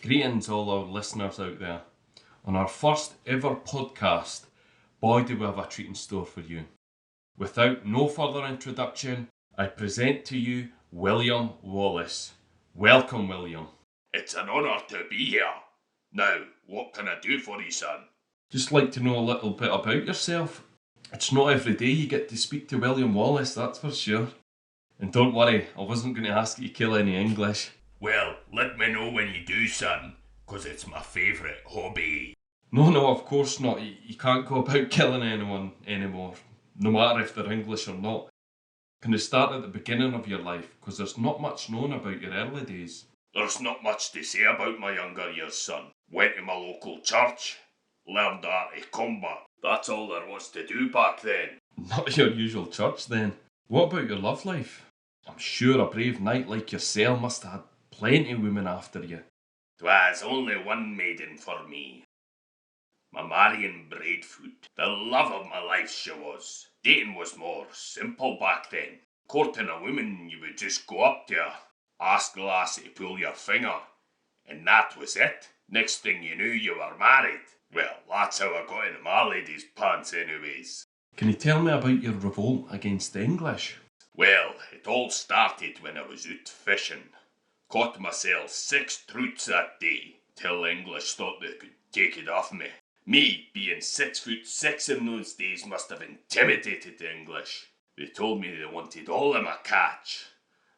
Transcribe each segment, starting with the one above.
Greetings all our listeners out there. On our first ever podcast, boy do we have a treat in store for you. Without no further introduction, I present to you William Wallace. Welcome, William. It's an honour to be here. Now, what can I do for you, son? Just like to know a little bit about yourself. It's not every day you get to speak to William Wallace, that's for sure. And don't worry, I wasn't going to ask you to kill any English. Well, let me know when you do, son, 'cause it's my favourite hobby. No, of course not. You can't go about killing anyone anymore, no matter if they're English or not. Can you start at the beginning of your life? Because there's not much known about your early days. There's not much to say about my younger years, son. Went to my local church, learned the art of combat. That's all there was to do back then. Not your usual church then. What about your love life? I'm sure a brave knight like yourself must have had plenty of women after you. 'Twas only one maiden for me. My Marion Braidfoot, the love of my life she was. Dating was more simple back then. Courting a woman, you would just go up to her, ask the lassie to pull your finger, and that was it. Next thing you knew, you were married. Well, that's how I got into my lady's pants anyways. Can you tell me about your revolt against the English? Well, it all started when I was out fishing. Caught myself 6 trouts that day, till the English thought they could take it off me. Me, being 6'6" in those days, must have intimidated the English. They told me they wanted all of my catch.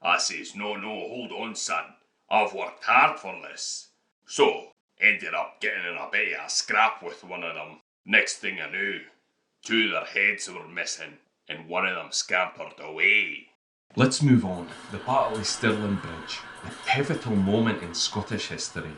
I says, no, hold on, son. I've worked hard for this. So, ended up getting in a bit of a scrap with one of them. Next thing I knew, 2 of their heads were missing, and one of them scampered away. Let's move on. The Battle of Stirling Bridge, a pivotal moment in Scottish history.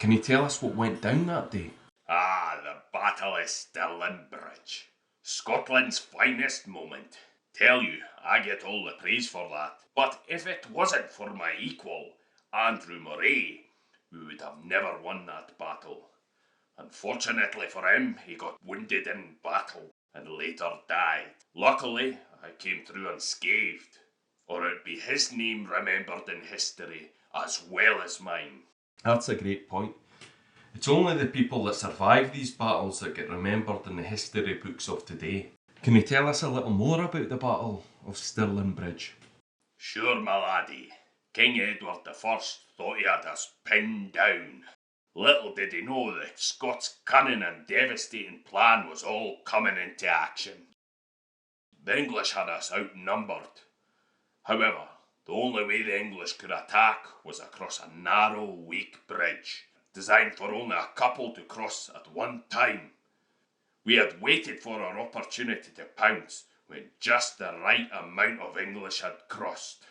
Can you tell us what went down that day? The Battle of Stirling Bridge. Scotland's finest moment. Tell you, I get all the praise for that. But if it wasn't for my equal, Andrew Murray, we would have never won that battle. Unfortunately for him, he got wounded in battle and later died. Luckily, I came through unscathed, or it'd be his name remembered in history as well as mine. That's a great point. It's only the people that survive these battles that get remembered in the history books of today. Can you tell us a little more about the Battle of Stirling Bridge? Sure, my laddie. King Edward I thought he had us pinned down. Little did he know the Scots' cunning and devastating plan was all coming into action. The English had us outnumbered. However, the only way the English could attack was across a narrow, weak bridge, designed for only a couple to cross at one time. We had waited for our opportunity to pounce when just the right amount of English had crossed.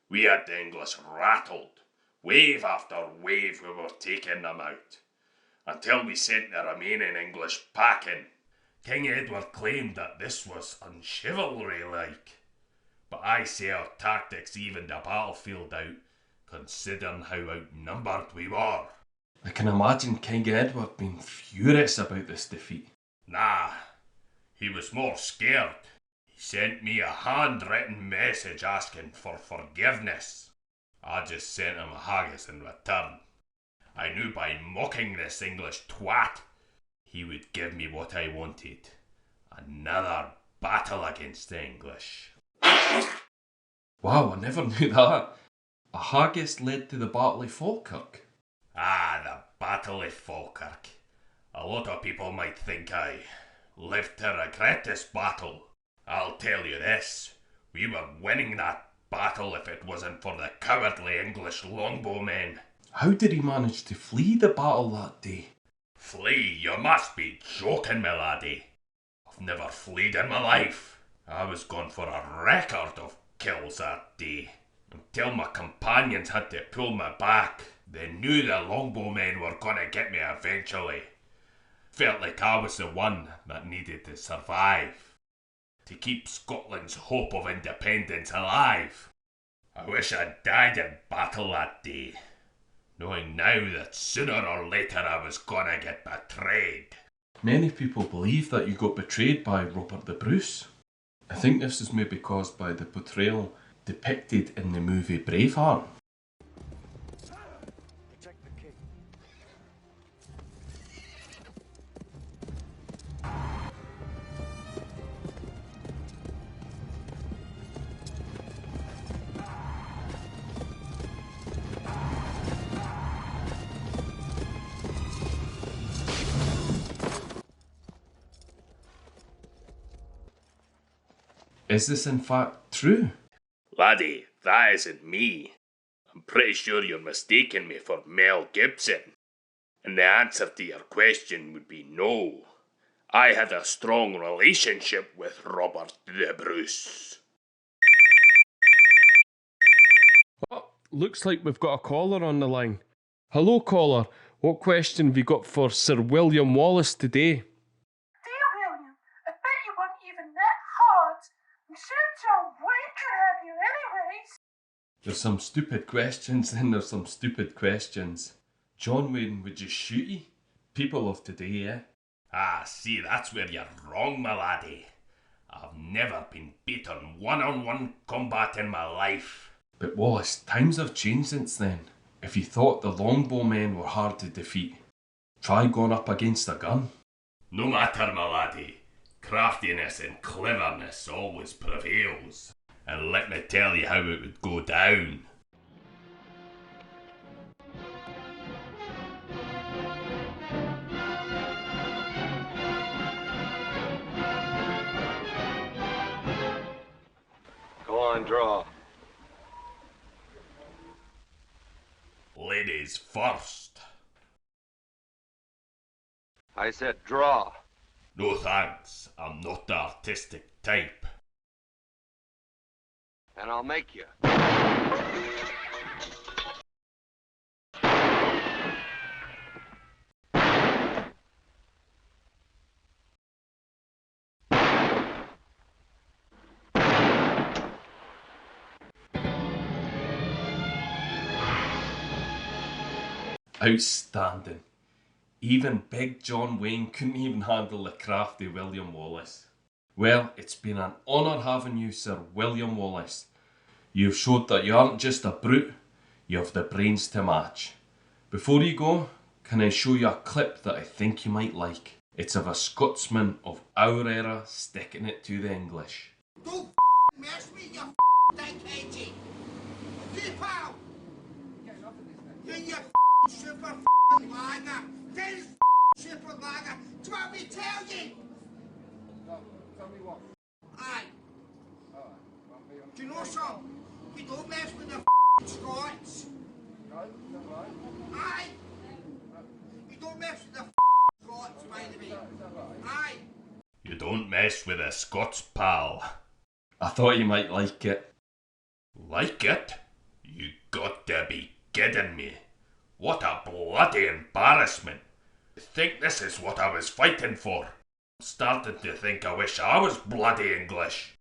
We had the English rattled. Wave after wave we were taking them out, until we sent the remaining English packing. King Edward claimed that this was unchivalry-like, but I say our tactics evened the battlefield out, considering how outnumbered we were. I can imagine King Edward being furious about this defeat. Nah, he was more scared. He sent me a handwritten message asking for forgiveness. I just sent him a haggis in return. I knew by mocking this English twat, he would give me what I wanted. Another battle against the English. Wow, I never knew that. A haggis led to the Battle of Falkirk. The Battle of Falkirk. A lot of people might think I lived to regret this battle. I'll tell you this, we were winning that battle if it wasn't for the cowardly English longbowmen. How did he manage to flee the battle that day? Flee? You must be joking, my laddie. I've never fled in my life. I was gone for a record of kills that day, until my companions had to pull me back. They knew the longbowmen were gonna get me eventually. Felt like I was the one that needed to survive, to keep Scotland's hope of independence alive. I wish I'd died in battle that day, knowing now that sooner or later I was gonna get betrayed. Many people believe that you got betrayed by Robert the Bruce. I think this is maybe caused by the portrayal depicted in the movie Braveheart. Is this in fact true? Laddie, that isn't me. I'm pretty sure you're mistaking me for Mel Gibson. And the answer to your question would be no. I had a strong relationship with Robert the Bruce. Oh, looks like we've got a caller on the line. Hello, caller. What question have you got for Sir William Wallace today? Dear William, I bet you weren't even that hard. I'm sure John Wayne could have you anyways. There's some stupid questions, then there's some stupid questions. John Wayne would just shoot you? People of today, eh? Ah, see, that's where you're wrong, my laddie. I've never been beaten one-on-one combat in my life. But Wallace, times have changed since then. If you thought the longbowmen were hard to defeat, try going up against a gun. No matter, my laddie. Craftiness and cleverness always prevails. And let me tell you how it would go down. Go on, draw. Ladies first. I said draw. No thanks, I'm not the artistic type. And I'll make you. Outstanding. Even big John Wayne couldn't even handle the crafty William Wallace. Well, it's been an honour having you, Sir William Wallace. You've showed that you aren't just a brute, you have the brains to match. Before you go, can I show you a clip that I think you might like? It's of a Scotsman of our era sticking it to the English. Don't mess with you dickheady. Okay, pal? You're your super lager. There's super lager. Do you want me to tell you? No, tell me what? Aye. Do you know something? You don't mess with the Scots. No, is that right? Aye. You don't mess with the Scots, by the way. Is that right? Aye. You don't mess with a Scots, pal. I thought you might like it. Like it? You got to be kidding me. What a bloody embarrassment. I think this is what I was fighting for. I'm starting to think I wish I was bloody English.